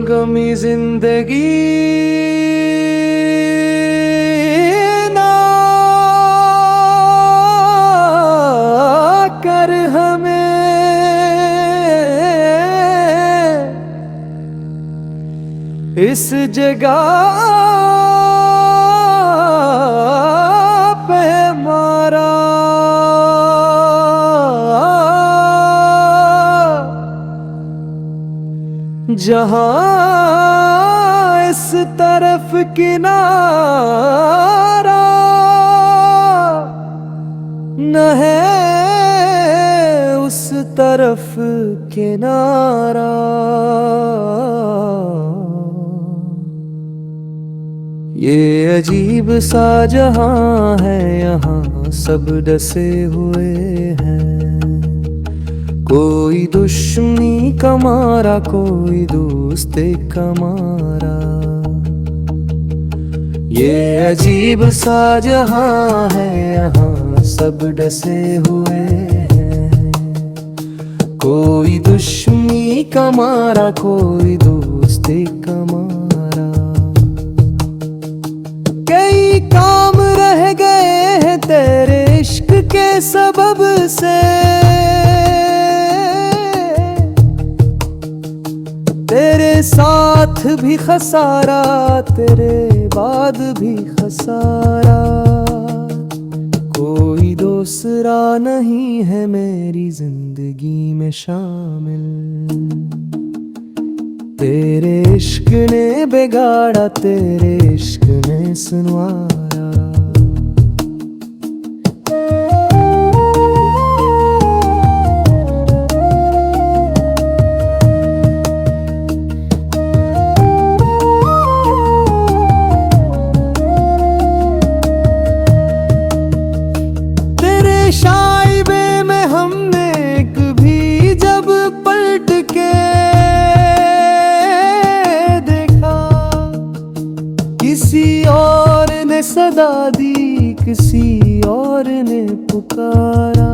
गमी जिंदगी ना कर हमें इस जगह पे मारा जहां इस तरफ किनारा न है उस तरफ किनारा। ये अजीब सा जहां है, यहाँ सब डसे हुए हैं। कोई दुश्मनी का मारा, कोई दोस्ते का मारा। ये अजीब सा जहां है, यहाँ सब डसे हुए हैं। कोई दुश्मनी का मारा, कोई दोस्ते का मारा। कई काम रह गए हैं तेरे इश्क के सबब से। तेरे साथ भी खसारा, तेरे बाद भी खसारा। कोई दूसरा नहीं है मेरी जिंदगी में शामिल। तेरे इश्क ने बिगाड़ा, तेरे इश्क ने सुनवाया। शाइबे में हमने कभी जब पलट के देखा, किसी और ने सदा दी, किसी और ने पुकारा।